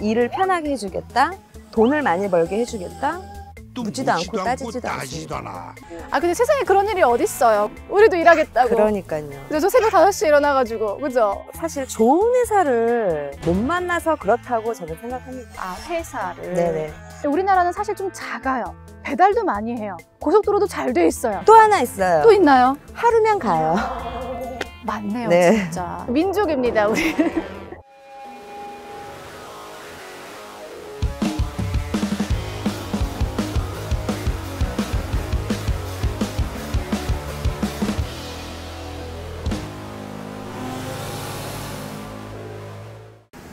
일을 편하게 해주겠다, 돈을 많이 벌게 해주겠다, 묻지도 않고 따지지도 않습니다. 아 근데 세상에 그런 일이 어딨어요. 우리도 일하겠다고. 그러니까요. 그래서 새벽 5시에 일어나가지고 그죠? 사실 좋은 회사를 못 만나서 그렇다고 저는 생각합니다. 아 회사를. 네네. 우리나라는 사실 좀 작아요. 배달도 많이 해요. 고속도로도 잘 돼 있어요. 또 하나 있어요. 또 있나요? 하루면 가요. 많네요, 네. 진짜. 민족입니다, 우리.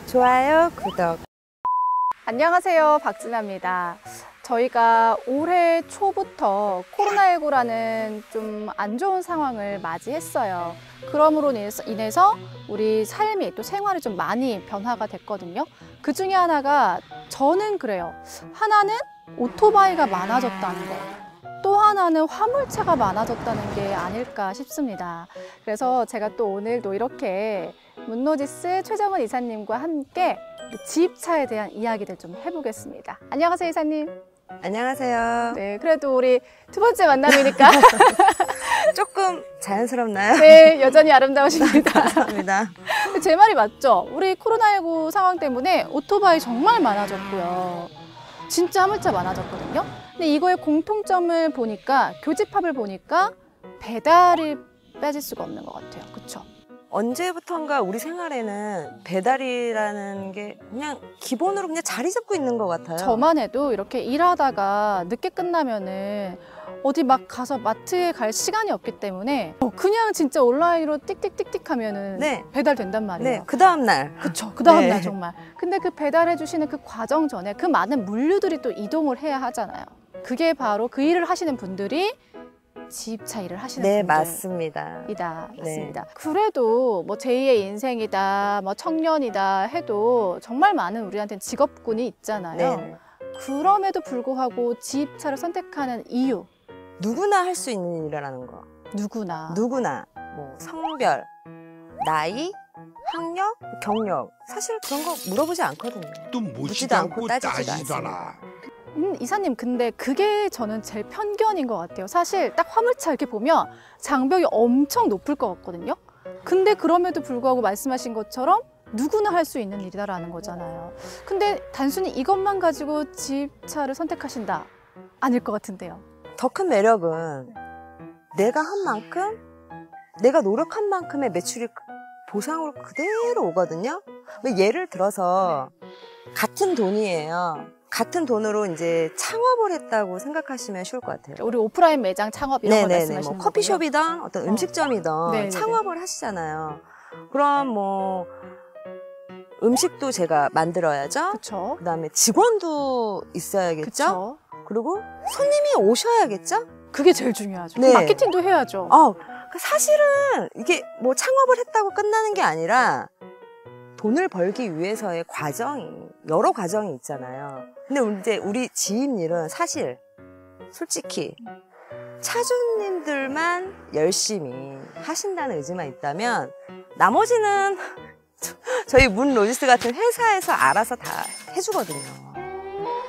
좋아요, 구독. 안녕하세요, 박진아입니다. 저희가 올해 초부터 코로나19라는 좀 안 좋은 상황을 맞이했어요. 그러므로 인해서 우리 삶이 또 생활이 좀 많이 변화가 됐거든요. 그 중에 하나가 저는 그래요. 하나는 오토바이가 많아졌다는 거. 또 하나는 화물차가 많아졌다는 게 아닐까 싶습니다. 그래서 제가 또 오늘도 이렇게 문노지스 최정은 이사님과 함께 지입차에 대한 이야기를 좀 해보겠습니다. 안녕하세요, 이사님. 안녕하세요. 네, 그래도 우리 두 번째 만남이니까 조금 자연스럽나요? 네, 여전히 아름다우십니다. 감사합니다. 제 말이 맞죠? 우리 코로나19 상황 때문에 오토바이 정말 많아졌고요. 진짜 화물차 많아졌거든요. 근데 이거의 공통점을 보니까, 교집합을 보니까 배달이 빠질 수가 없는 것 같아요. 그쵸? 언제부턴가 우리 생활에는 배달이라는 게 그냥 기본으로 그냥 자리 잡고 있는 것 같아요. 저만 해도 이렇게 일하다가 늦게 끝나면은 어디 막 가서 마트에 갈 시간이 없기 때문에 그냥 진짜 온라인으로 띡띡띡띡 하면은 네. 배달된단 말이에요. 네, 그 다음날. 그쵸, 그 다음날 네. 정말. 근데 그 배달해 주시는 그 과정 전에 그 많은 물류들이 또 이동을 해야 하잖아요. 그게 바로 그 일을 하시는 분들이 지입차 일을 하시는 네, 분들. 맞습니다. 맞습니다. 그래도 뭐 제2의 인생이다, 뭐 청년이다 해도 정말 많은 우리한테는 직업군이 있잖아요. 네. 그럼에도 불구하고 지입차를 선택하는 이유. 누구나 할 수 있는 일이라는 거. 누구나. 뭐 성별, 나이, 학력, 경력. 사실 그런 거 물어보지 않거든요. 또 묻지도 않고 따지지도 않아. 이사님, 근데 그게 저는 제일 편견인 것 같아요. 사실 딱 화물차 이렇게 보면 장벽이 엄청 높을 것 같거든요. 근데 그럼에도 불구하고 말씀하신 것처럼 누구나 할 수 있는 일이다라는 거잖아요. 근데 단순히 이것만 가지고 지입차를 선택하신다? 아닐 것 같은데요. 더 큰 매력은 내가 한 만큼, 내가 노력한 만큼의 매출이 보상으로 그대로 오거든요. 예를 들어서 같은 돈이에요. 같은 돈으로 이제 창업을 했다고 생각하시면 쉬울 것 같아요. 우리 오프라인 매장 창업 이런 걸 말씀하시는 거고요. 뭐 커피숍이든 어떤 음식점이든 네네네. 창업을 하시잖아요. 그럼 뭐 음식도 제가 만들어야죠. 그렇죠. 그다음에 직원도 있어야겠죠. 그쵸. 그리고 손님이 오셔야겠죠. 그게 제일 중요하죠. 네. 마케팅도 해야죠. 사실은 이게 뭐 창업을 했다고 끝나는 게 아니라 돈을 벌기 위해서의 여러 과정이 있잖아요. 근데 이제 우리 지인 일은 사실 솔직히 차주님들만 열심히 하신다는 의지만 있다면 나머지는 저희 문로지스 같은 회사에서 알아서 다 해주거든요.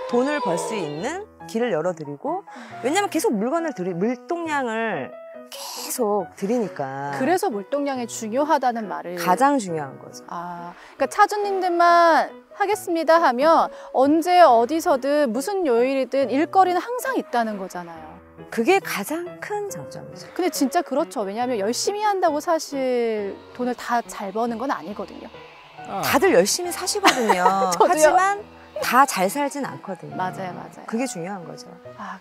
돈을 벌 수 있는 길을 열어드리고, 왜냐면 계속 물동량을 계속 드리니까. 그래서 물동량이 중요하다는 말을. 가장 중요한 거죠. 그러니까 차주님들만 하겠습니다 하면 언제 어디서든 무슨 요일이든 일거리는 항상 있다는 거잖아요. 그게 가장 큰 장점이죠. 근데 진짜 그렇죠. 왜냐하면 열심히 한다고 사실 돈을 다 잘 버는 건 아니거든요. 다들 열심히 사시거든요. 하지만 다 잘 살진 않거든요. 맞아요. 그게 중요한 거죠.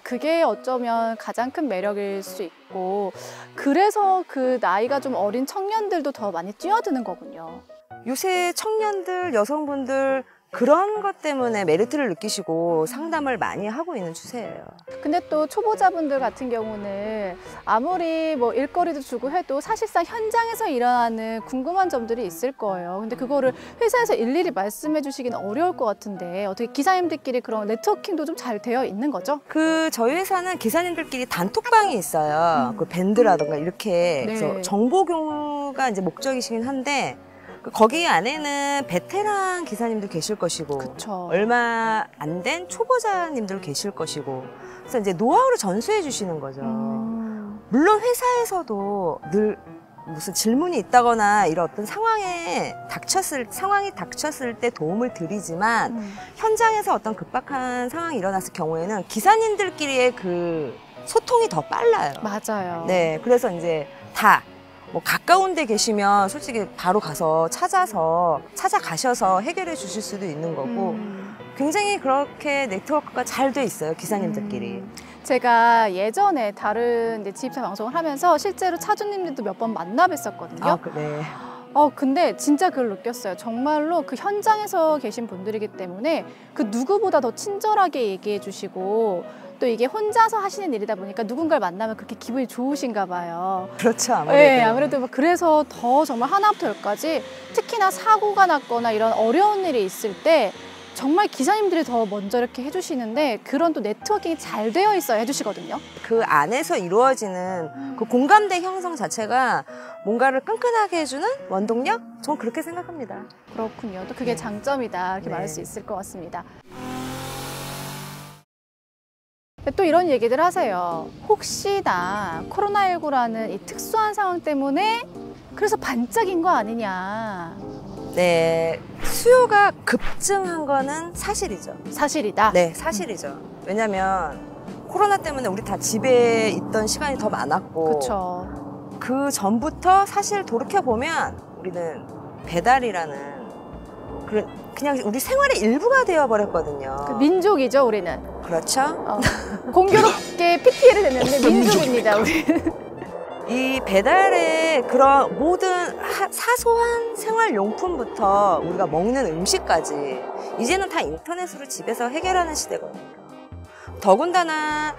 그게 어쩌면 가장 큰 매력일 수 있고, 그래서 그 나이가 좀 어린 청년들도 더 많이 뛰어드는 거군요. 요새 청년들, 여성분들 그런 것 때문에 메리트를 느끼시고 상담을 많이 하고 있는 추세예요. 근데 또 초보자분들 같은 경우는 아무리 뭐 일거리도 주고 해도 사실상 현장에서 일어나는 궁금한 점들이 있을 거예요. 근데 그거를 회사에서 일일이 말씀해 주시기는 어려울 것 같은데, 어떻게 기사님들끼리 그런 네트워킹도 좀 잘 되어 있는 거죠? 저희 회사는 기사님들끼리 단톡방이 있어요. 그 밴드라던가 이렇게. 네. 그래서 정보 공유가 이제 목적이시긴 한데, 거기 안에는 베테랑 기사님도 계실 것이고, 그쵸. 얼마 안 된 초보자님들 계실 것이고, 그래서 이제 노하우를 전수해 주시는 거죠. 물론 회사에서도 늘 무슨 질문이 있다거나 이런 어떤 상황이 닥쳤을 때 도움을 드리지만, 현장에서 어떤 급박한 상황이 일어났을 경우에는 기사님들끼리의 그 소통이 더 빨라요. 맞아요. 네, 그래서 이제 뭐 가까운 데 계시면 솔직히 바로 가서 찾아가셔서 해결해 주실 수도 있는 거고, 굉장히 그렇게 네트워크가 잘 돼 있어요, 기사님들끼리. 제가 예전에 다른 이제 지입사 방송을 하면서 실제로 차주님들도 몇 번 만나 뵀었거든요. 네. 근데 진짜 그걸 느꼈어요. 정말로 그 현장에서 계신 분들이기 때문에 그 누구보다 더 친절하게 얘기해 주시고, 또 이게 혼자서 하시는 일이다 보니까 누군가를 만나면 그렇게 기분이 좋으신가 봐요. 그렇죠, 아무래도. 네, 아무래도 그래서 더 정말 하나부터 열까지, 특히나 사고가 났거나 이런 어려운 일이 있을 때 정말 기사님들이 더 먼저 이렇게 해주시는데, 그런 또 네트워킹이 잘 되어 있어야 해주시거든요. 그 안에서 이루어지는 그 공감대 형성 자체가 뭔가를 끈끈하게 해주는 원동력? 전 그렇게 생각합니다. 그렇군요. 또 그게 장점이다, 이렇게 네. 말할 수 있을 것 같습니다. 또 이런 얘기들 하세요. 혹시나 코로나19라는 이 특수한 상황 때문에 그래서 반짝인 거 아니냐. 네, 수요가 급증한 거는 사실이죠. 사실이다. 네, 사실이죠. 왜냐면 코로나 때문에 우리 다 집에 있던 시간이 더 많았고, 그렇죠. 그 전부터 사실 돌이켜보면 우리는 배달이라는 그냥 우리 생활의 일부가 되어버렸거든요. 그 민족이죠, 우리는. 그렇죠. 공교롭게 PT를 됐는데 민족입니다, 우리는. 이 배달의 그런 모든 사소한 생활용품부터 우리가 먹는 음식까지 이제는 다 인터넷으로 집에서 해결하는 시대거든요. 더군다나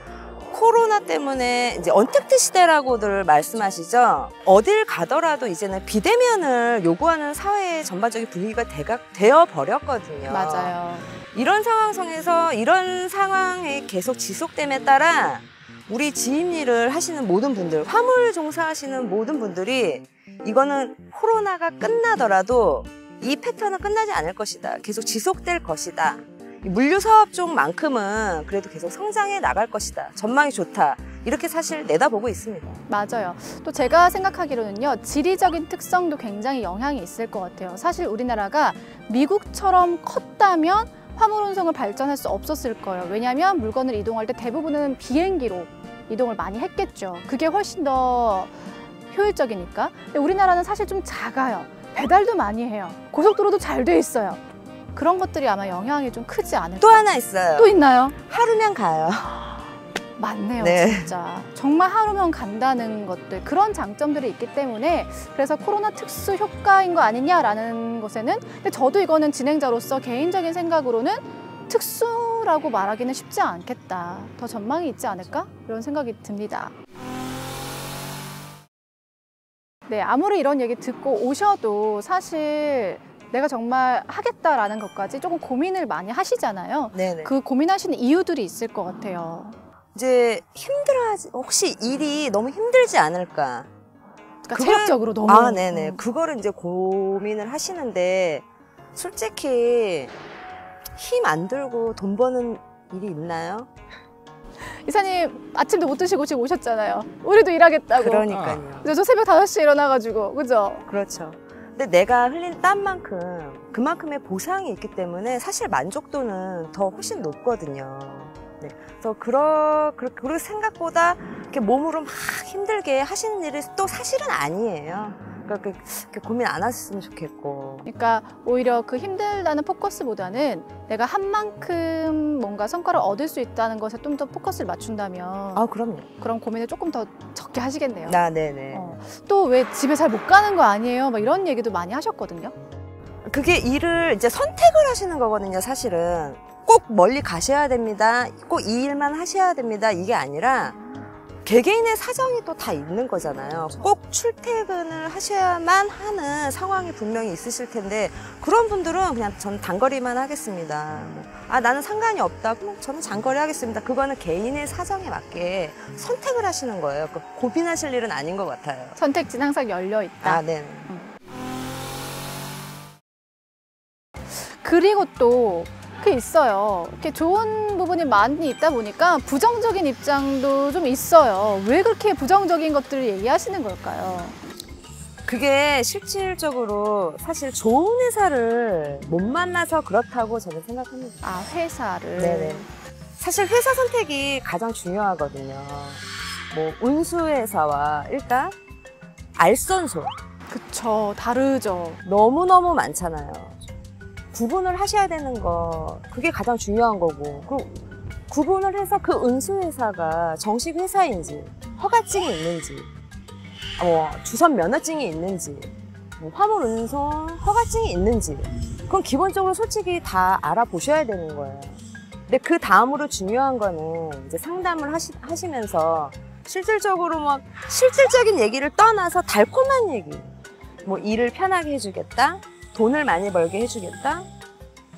코로나 때문에 이제 언택트 시대라고들 말씀하시죠. 어딜 가더라도 이제는 비대면을 요구하는 사회의 전반적인 분위기가 되어 버렸거든요. 맞아요. 이런 상황 속에서 이런 상황이 계속 지속됨에 따라 우리 지인 일을 하시는 모든 분들, 화물 종사하시는 모든 분들이 이거는 코로나가 끝나더라도 이 패턴은 끝나지 않을 것이다. 계속 지속될 것이다. 물류 사업 쪽만큼은 그래도 계속 성장해 나갈 것이다. 전망이 좋다. 이렇게 사실 내다보고 있습니다. 맞아요. 또 제가 생각하기로는요, 지리적인 특성도 굉장히 영향이 있을 것 같아요. 사실 우리나라가 미국처럼 컸다면 화물 운송을 발전할 수 없었을 거예요. 왜냐하면 물건을 이동할 때 대부분은 비행기로 이동을 많이 했겠죠. 그게 훨씬 더 효율적이니까. 근데 우리나라는 사실 좀 작아요. 배달도 많이 해요. 고속도로도 잘 돼 있어요. 그런 것들이 아마 영향이 좀 크지 않을까. 또 하나 있어요. 또 있나요? 하루면 가요. 맞네요, 네. 진짜. 정말 하루면 간다는 것들, 그런 장점들이 있기 때문에 그래서 코로나 특수 효과인 거 아니냐라는 것에는, 근데 저도 이거는 진행자로서 개인적인 생각으로는 특수라고 말하기는 쉽지 않겠다. 더 전망이 있지 않을까? 이런 생각이 듭니다. 네, 아무리 이런 얘기 듣고 오셔도 사실 내가 정말 하겠다라는 것까지 조금 고민을 많이 하시잖아요. 네네. 그 고민하시는 이유들이 있을 것 같아요. 이제 혹시 일이 너무 힘들지 않을까? 그러니까 체력적으로 너무. 네네. 그거를 이제 고민을 하시는데, 솔직히 힘 안 들고 돈 버는 일이 있나요? 이사님 아침도 못 드시고 지금 오셨잖아요. 우리도 일하겠다고. 그러니까요. 그래서 저 새벽 5시에 일어나가지고, 그죠? 그렇죠. 근데 내가 흘린 땀만큼 그만큼의 보상이 있기 때문에 사실 만족도는 더 훨씬 높거든요. 네. 그래서 그런 생각보다 이렇게 몸으로 막 힘들게 하시는 일이 또 사실은 아니에요. 그러니까 그렇게 고민 안 하셨으면 좋겠고. 그러니까 오히려 그 힘들다는 포커스보다는 내가 한 만큼 뭔가 성과를 얻을 수 있다는 것에 좀 더 포커스를 맞춘다면, 그럼요. 그런 고민을 조금 더 적게 하시겠네요. 네네. 또 왜 집에 잘 못 가는 거 아니에요? 막 이런 얘기도 많이 하셨거든요. 그게 일을 이제 선택을 하시는 거거든요, 사실은. 꼭 멀리 가셔야 됩니다. 꼭 이 일만 하셔야 됩니다. 이게 아니라 개개인의 사정이 또 다 있는 거잖아요. 꼭 출퇴근을 하셔야만 하는 상황이 분명히 있으실 텐데, 그런 분들은 그냥 전 단거리만 하겠습니다. 나는 상관이 없다. 그럼 저는 장거리 하겠습니다. 그거는 개인의 사정에 맞게 선택을 하시는 거예요. 고민하실 일은 아닌 것 같아요. 선택지는 항상 열려 있다. 네. 그리고 또 그 있어요. 이렇게 좋은 부분이 많이 있다 보니까 부정적인 입장도 좀 있어요. 왜 그렇게 부정적인 것들을 얘기하시는 걸까요? 그게 실질적으로 사실 좋은 회사를 못 만나서 그렇다고 저는 생각합니다. 아, 회사를. 네네. 사실 회사 선택이 가장 중요하거든요. 뭐 운수회사와 일단 알선소 그쵸, 다르죠. 너무너무 많잖아요. 구분을 하셔야 되는 거 그게 가장 중요한 거고 그 구분을 해서 그 운수회사가 정식 회사인지 허가증이 있는지 주선 면허증이 있는지 화물 운송 허가증이 있는지 그건 기본적으로 솔직히 다 알아보셔야 되는 거예요. 근데 그 다음으로 중요한 거는 이제 상담을 하시면서 실질적으로 막 실질적인 얘기를 떠나서 달콤한 얘기 뭐 일을 편하게 해주겠다 돈을 많이 벌게 해주겠다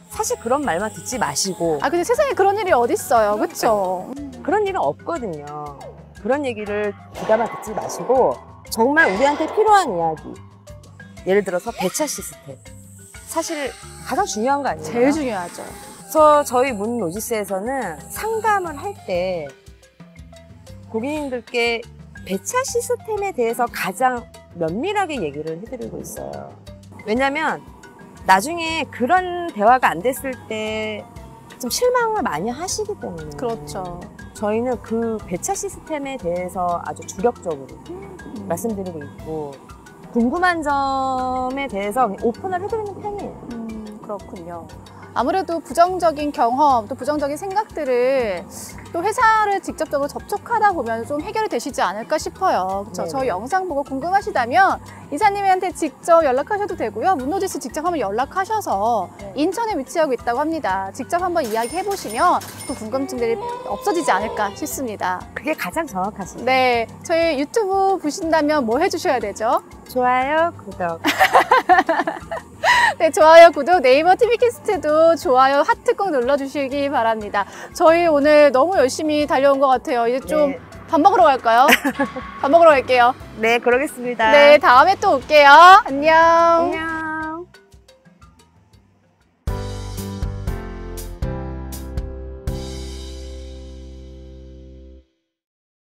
사실 그런 말만 듣지 마시고 아, 근데 세상에 그런 일이 어딨어요. 그쵸? 그런 일은 없거든요. 그런 얘기를 귀담아 듣지 마시고 정말 우리한테 필요한 이야기 예를 들어서 배차 시스템 사실 가장 중요한 거 아니에요? 제일 중요하죠. 그래서 저희 문로지스에서는 상담을 할 때 고객님들께 배차 시스템에 대해서 가장 면밀하게 얘기를 해드리고 있어요. 왜냐면 나중에 그런 대화가 안 됐을 때 좀 실망을 많이 하시기 때문에 그렇죠. 저희는 그 배차 시스템에 대해서 아주 주력적으로 말씀드리고 있고 궁금한 점에 대해서 오픈을 해드리는 편이에요. 그렇군요. 아무래도 부정적인 경험, 또 부정적인 생각들을 또 회사를 직접적으로 접촉하다 보면 좀 해결이 되시지 않을까 싶어요. 그렇죠? 저희 영상 보고 궁금하시다면 이사님한테 직접 연락하셔도 되고요. 문로지스 직접 한번 연락하셔서 인천에 위치하고 있다고 합니다. 직접 한번 이야기해보시면 그 궁금증들이 없어지지 않을까 싶습니다. 그게 가장 정확하시죠. 네, 저희 유튜브 보신다면 뭐 해주셔야 되죠? 좋아요, 구독. 네, 좋아요, 구독, 네이버 TV캐스트도 좋아요, 하트 꼭 눌러주시기 바랍니다. 저희 오늘 너무 열심히 달려온 것 같아요. 이제 좀 밥 먹으러 갈까요? 밥 먹으러 갈게요. 네, 그러겠습니다. 네, 다음에 또 올게요. 안녕. 안녕.